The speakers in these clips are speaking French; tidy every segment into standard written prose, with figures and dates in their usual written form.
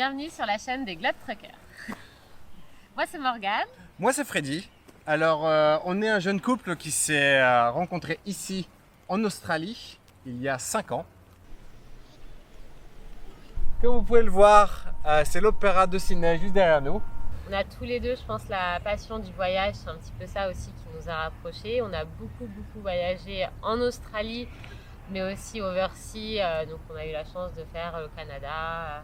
Bienvenue sur la chaîne des Globetruckers. Moi c'est Morgane. Moi c'est Freddy. Alors on est un jeune couple qui s'est rencontré ici en Australie il y a 5 ans. Comme vous pouvez le voir, c'est l'Opéra de Sydney juste derrière nous. On a tous les deux, je pense, la passion du voyage. C'est un petit peu ça aussi qui nous a rapprochés. On a beaucoup voyagé en Australie, mais aussi overseas. Donc on a eu la chance de faire le Canada,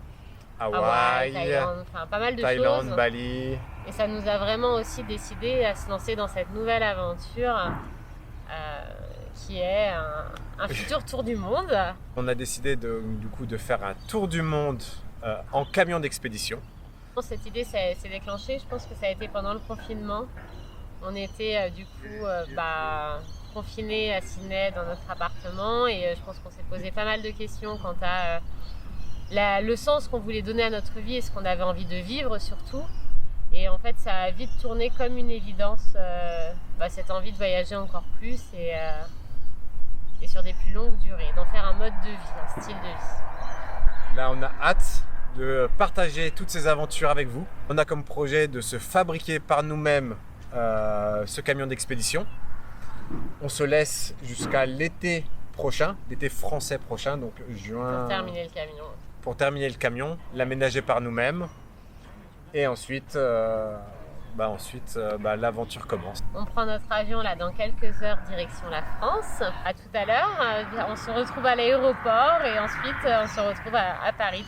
Hawaï, Thaïlande, enfin pas mal de Thaïlande, choses. Bali. Et ça nous a vraiment aussi décidé à se lancer dans cette nouvelle aventure qui est un futur tour du monde. On a décidé de faire un tour du monde en camion d'expédition. Cette idée s'est déclenchée, je pense que ça a été pendant le confinement. On était confinés à Sydney dans notre appartement et je pense qu'on s'est posé pas mal de questions quant à le sens qu'on voulait donner à notre vie et ce qu'on avait envie de vivre surtout. Et en fait ça a vite tourné comme une évidence, cette envie de voyager encore plus et sur des plus longues durées, d'en faire un mode de vie, un style de vie. Là on a hâte de partager toutes ces aventures avec vous. On a comme projet de se fabriquer par nous-mêmes ce camion d'expédition. On se laisse jusqu'à l'été prochain, l'été français prochain, donc juin. Pour terminer le camion, l'aménager par nous-mêmes. Et ensuite, l'aventure commence. On prend notre avion là dans quelques heures direction la France. À tout à l'heure, on se retrouve à l'aéroport et ensuite on se retrouve à Paris.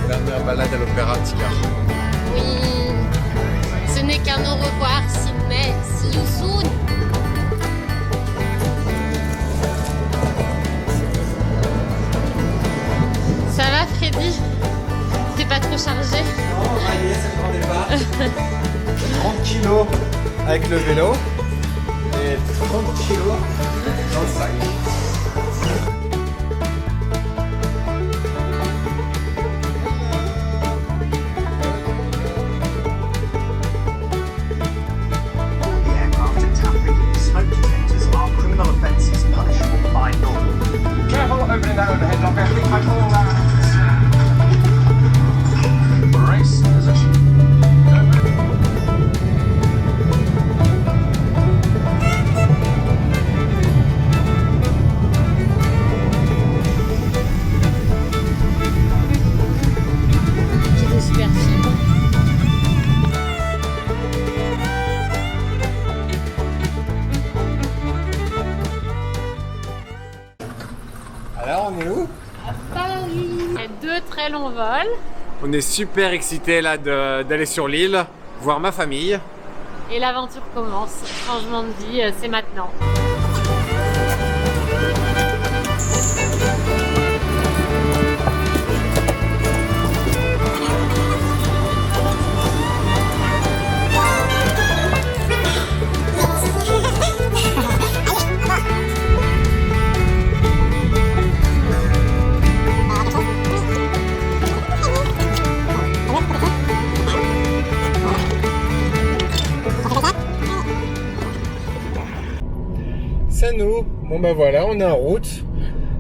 Dernière balade à l'Opéra Tika. Oui, ce n'est qu'un au revoir, Sydney. See you soon. Ça va, Freddy? T'es pas trop chargé? Non, allez, c'est le grand départ. 30 kilos avec le vélo et 30 kilos dans le sac. Alors on est où? À Paris. Il y a 2 très longs vols. On est super excités là d'aller sur l'île, voir ma famille. Et l'aventure commence. Changement de vie, c'est maintenant. C'est nous. Bon ben voilà, on est en route.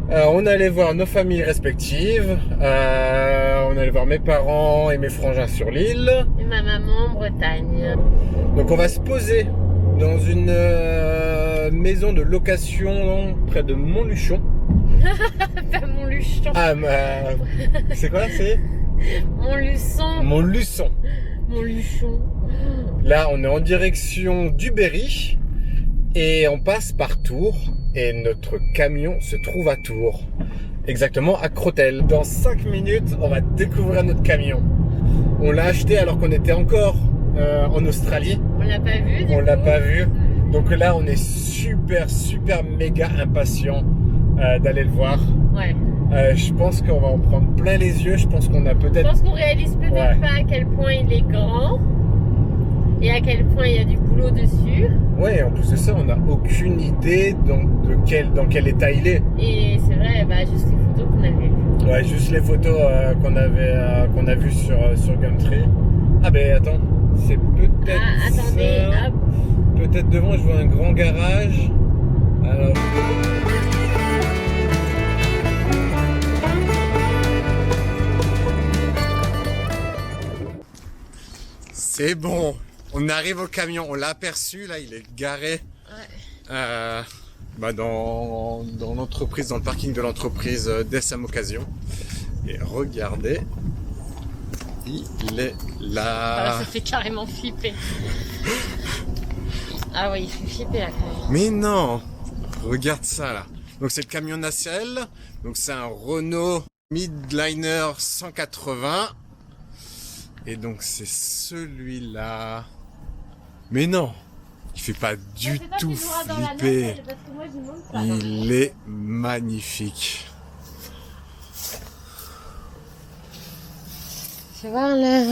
On allait voir nos familles respectives. On allait voir mes parents et mes frangins sur l'île. Et ma maman en Bretagne. Donc on va se poser dans une maison de location près de Montluçon. Pas Montluçon. Ah, c'est quoi? C'est Montluçon. Montluçon. Montluçon. Là, on est en direction du Berry. Et on passe par Tours et notre camion se trouve à Tours, exactement à Crotel. Dans 5 minutes, on va découvrir notre camion. On l'a acheté alors qu'on était encore en Australie. On l'a pas vu. On l'a pas vu. Donc là, on est super méga impatient d'aller le voir. Ouais. Je pense qu'on va en prendre plein les yeux. Je pense qu'on a peut-être. Je pense qu'on réalise peut-être pas à quel point il est grand. Et à quel point il y a du boulot dessus. Ouais, en plus de ça, on n'a aucune idée dans quel état il est. Et c'est vrai, juste les photos qu'on avait vues. Ouais, juste les photos qu'on a vues sur Gumtree. Ah ben attends, C'est peut-être attendez, ça. hop. Peut-être devant, je vois un grand garage. Alors... C'est bon, on arrive au camion, on l'a aperçu, là il est garé dans l'entreprise, dans le parking de l'entreprise d'SM Occasion. Et regardez, il est là. Ah, ça fait carrément flipper. Ah oui, il fait flipper là quand même. Mais non, regarde ça là. Donc c'est le camion nacelle, donc c'est un Renault Midliner 180. Et donc c'est celui-là. Mais non, il fait pas du tout flipper. Il est magnifique. Je vois là.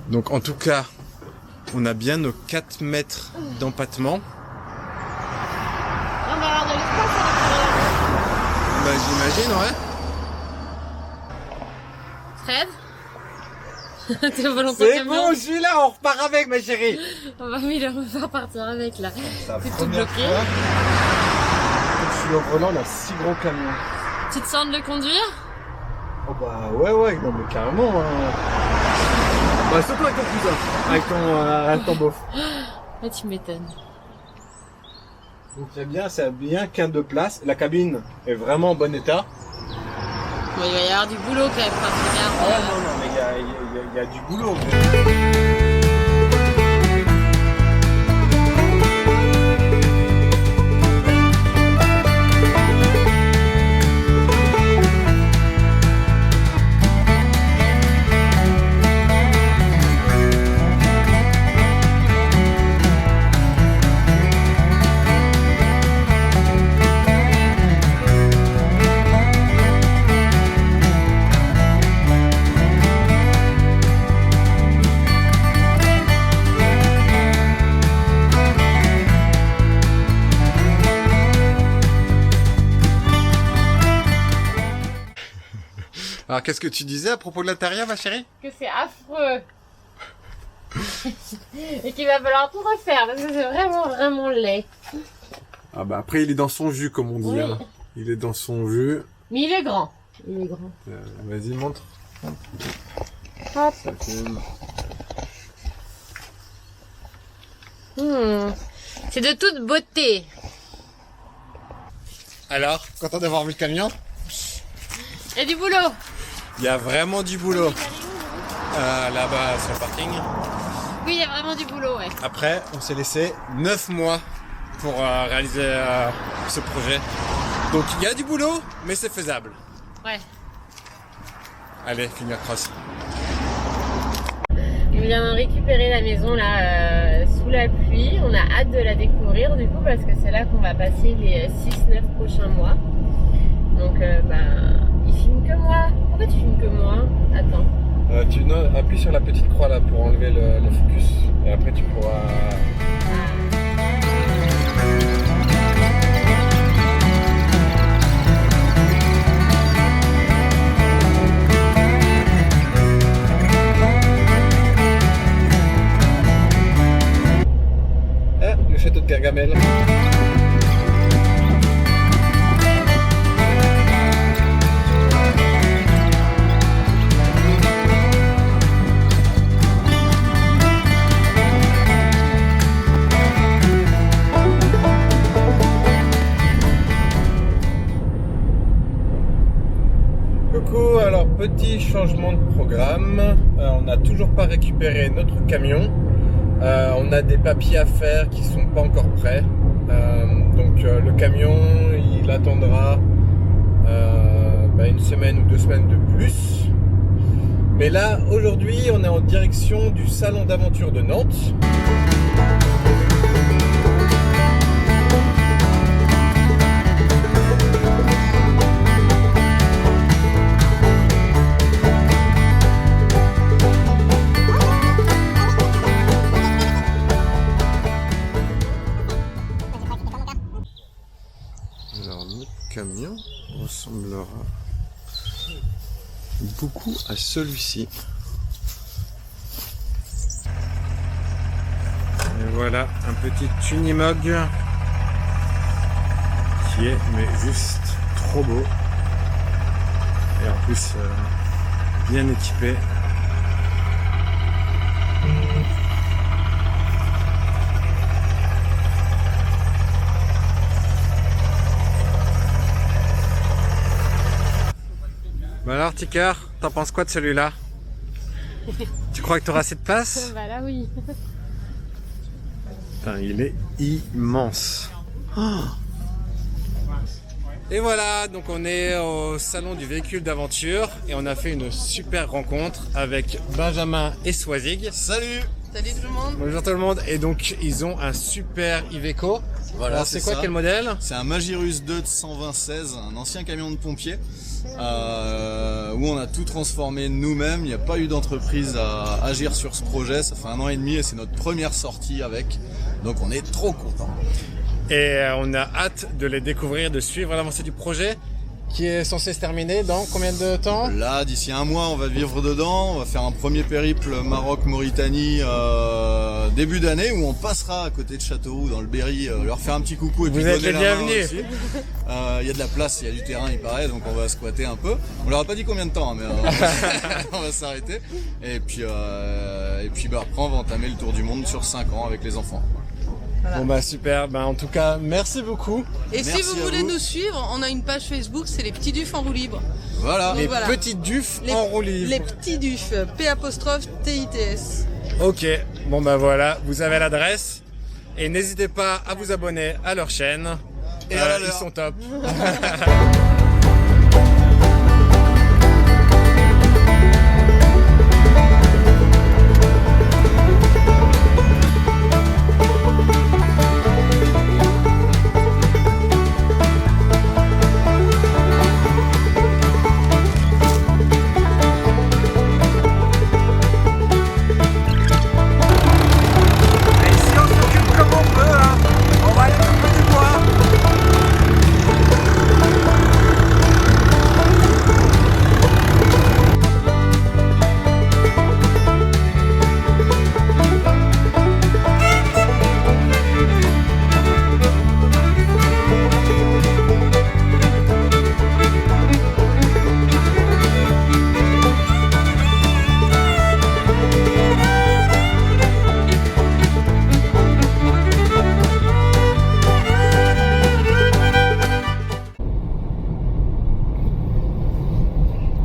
Donc en tout cas, on a bien nos 4 mètres d'empattement. On va avoir de l'espace à l'intérieur. Bah j'imagine, ouais. Fred? T'es volontaire C'est camion? bon, je suis là, on repart avec ma chérie. Oh bah oui, là, on va repartir avec là. C'est la C'est tout première bloqué. fois que je suis au volant d'un si gros camion. Tu te sens de le conduire? Oh bah ouais, non mais carrément. Bah surtout avec ton cousin, avec ton beauf. Ah, tu m'étonnes. Donc c'est bien qu'un 2 places. La cabine est vraiment en bon état. Bon, il va y avoir du boulot quand même quand tu regardes. Non, mais il y a du boulot. Alors qu'est-ce que tu disais à propos de l'intérieur, ma chérie? Que c'est affreux. Et qu'il va falloir tout refaire parce que c'est vraiment laid. Ah bah après il est dans son jus comme on dit. Oui. Hein. Il est dans son jus. Mais il est grand. Il est grand. Vas-y montre. Hop. Ça filme. C'est de toute beauté. Alors, content d'avoir vu le camion? Il y a du boulot. Il y a vraiment du boulot. Là-bas sur le parking. Oui, il y a vraiment du boulot, ouais. Après, on s'est laissé 9 mois pour réaliser ce projet. Donc il y a du boulot, mais c'est faisable. Ouais. Allez, finir cross. On vient de récupérer la maison là sous la pluie. On a hâte de la découvrir du coup parce que c'est là qu'on va passer les 6-9 prochains mois. Donc il filme que moi. Pourquoi tu filmes que moi? Attends. Tu appuies sur la petite croix là pour enlever le focus. Et après tu pourras... le château de Gargamel. Coucou, alors petit changement de programme. On n'a toujours pas récupéré notre camion. On a des papiers à faire qui sont pas encore prêts. Donc le camion il attendra une semaine ou 2 semaines de plus. Mais là aujourd'hui on est en direction du salon d'aventure de Nantes. Alors notre camion ressemblera beaucoup à celui-ci. Voilà un petit Unimog qui est mais juste trop beau et en plus bien équipé. Bon alors Ticard, t'en penses quoi de celui-là? Tu crois que tu auras assez de place? Bah là oui. Putain, il est immense. Oh. Et voilà, donc on est au salon du véhicule d'aventure et on a fait une super rencontre avec Benjamin et Swazig. Salut! Salut tout le monde. Bonjour tout le monde. Et donc ils ont un super Iveco. Voilà, c'est quoi, quel modèle? C'est un Magirus 2 de 120/16, un ancien camion de pompier où on a tout transformé nous-mêmes. Il n'y a pas eu d'entreprise à agir sur ce projet. Ça fait 1 an et demi et c'est notre première sortie avec. Donc on est trop contents. Et on a hâte de les découvrir, de suivre l'avancée du projet qui est censé se terminer dans combien de temps? Là, d'ici 1 mois, on va vivre dedans. On va faire un premier périple Maroc-Mauritanie début d'année où on passera à côté de Châteauroux dans le Berry, leur faire un petit coucou et puis vous êtes les donner la main bienvenus. aussi. Il y a de la place, il y a du terrain, il paraît, donc on va squatter un peu. On leur a pas dit combien de temps, hein, mais on va s'arrêter. Et puis après, on va entamer le tour du monde sur 5 ans avec les enfants. Voilà. Bon bah super, bah en tout cas merci beaucoup. Et Merci si vous voulez vous. nous suivre, on a une page Facebook, c'est les petits dufs en roue libre. Voilà. Les voilà. petites dufs en roue libre. Les petits dufs, P'_TITS. Ok, bon bah voilà, vous avez l'adresse. Et n'hésitez pas à vous abonner à leur chaîne. Et à la ils leur. sont top.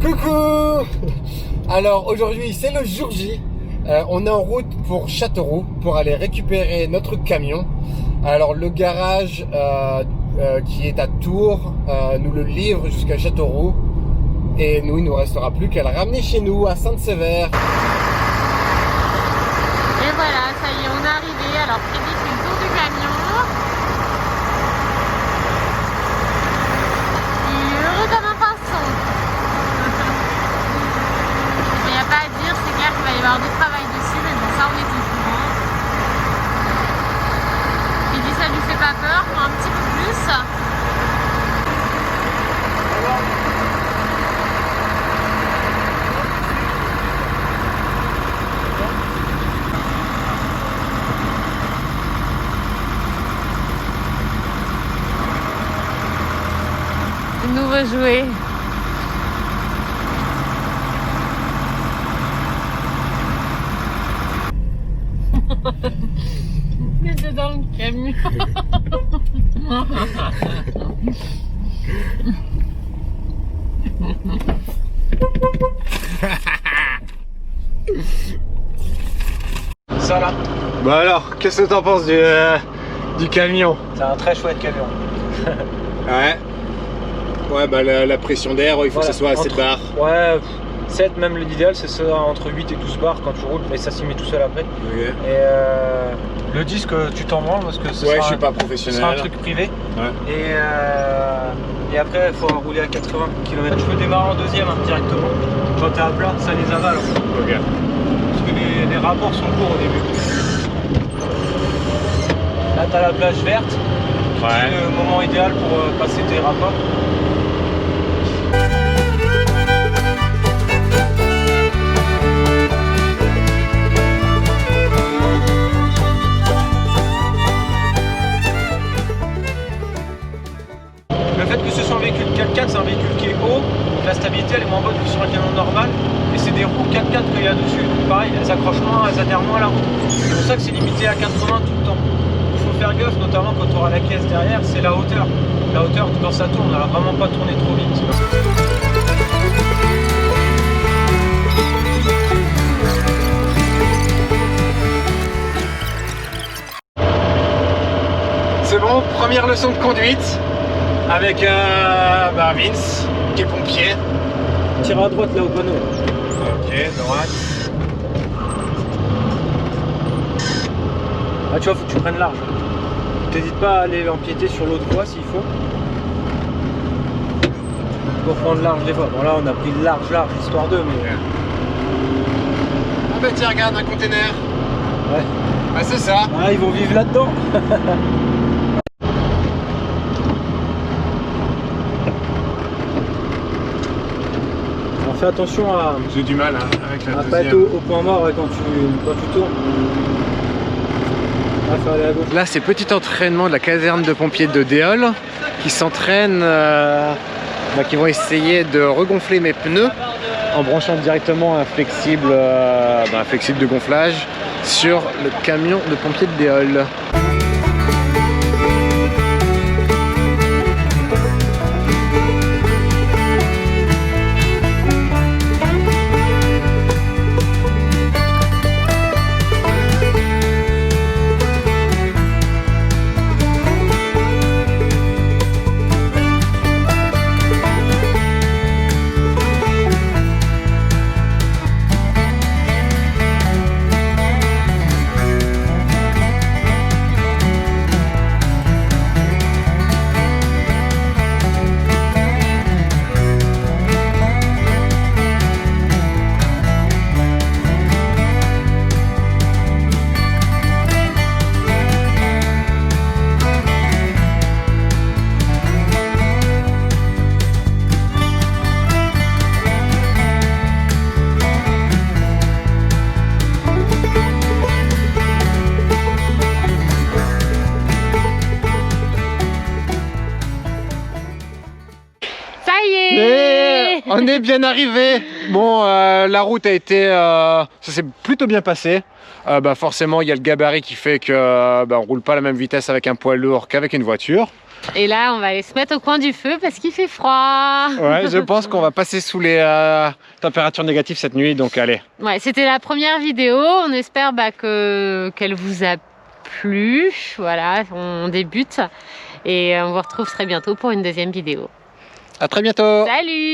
Coucou! Alors aujourd'hui c'est le jour J. On est en route pour Châteauroux pour aller récupérer notre camion. Alors le garage qui est à Tours nous le livre jusqu'à Châteauroux. Et nous, il ne nous restera plus qu'à le ramener chez nous à Sainte-Sévère. Et voilà, ça y est, on est arrivé. Alors Freddy fait le tour du camion. Il est heureux comme un pinson. Il n'y a pas à dire, c'est clair qu'il va y avoir du travail dessus, mais bon, ça on est au courant. Il dit ça lui fait pas peur, mais un petit peu plus. Nouveau jouet. Mais c'est dans le camion. Ça là, Bah alors, qu'est-ce que t'en penses du camion? c'est un très chouette camion. Ouais. Ouais, bah la pression d'air, il faut Voilà, que ce soit assez de barres. Ouais, 7 même l'idéal, c'est ça, entre 8 et 12 bars quand tu roules, mais ça s'y met tout seul après. Ok. Et le disque, tu t'en branles parce que ce Ouais, sera je suis pas ce sera un professionnel. truc privé. Ouais. Et après, il faut rouler à 80 km. Je peux démarrer en deuxième directement. Quand t'es à plat, ça les avale. Ok. Parce que les rapports sont courts au début. Là, t'as la plage verte, qui est le moment idéal pour passer tes rapports. qu'il y a dessus. Donc pareil, elles accrochent moins, elles adhèrent moins à la roue. C'est pour ça que c'est limité à 80 tout le temps. Il faut faire gaffe, notamment quand tu auras la caisse derrière, c'est la hauteur. La hauteur, quand ça tourne, elle va vraiment pas tourner trop vite. C'est bon, première leçon de conduite avec Vince qui est pompier. Tire à droite là au panneau. Ok, droite. Ah tu vois, faut que tu prennes large. T'hésites pas à aller empiéter sur l'autre voie s'il faut. Pour prendre large des fois. Bon là on a pris large histoire d'eux mais. Ah bah tiens, regarde un container. Ouais. Bah c'est ça. Ah ils vont vivre là-dedans. Alors fais attention à J'ai du mal hein, avec la pas être au point mort ouais, quand tu tournes. Ah, faut aller à gauche. Là c'est petit entraînement de la caserne de pompiers de Déol qui s'entraînent, qui vont essayer de regonfler mes pneus en branchant directement un flexible de gonflage sur le camion de pompiers de Déol. On est bien arrivé. Bon, la route a été, ça s'est plutôt bien passé. Forcément, il y a le gabarit qui fait que on roule pas à la même vitesse avec un poids lourd qu'avec une voiture. Et là, on va aller se mettre au coin du feu parce qu'il fait froid. Ouais, je pense qu'on va passer sous les températures négatives cette nuit, donc allez. Ouais, c'était la première vidéo. On espère qu'elle vous a plu. Voilà, on débute et on vous retrouve très bientôt pour une deuxième vidéo. À très bientôt. Salut!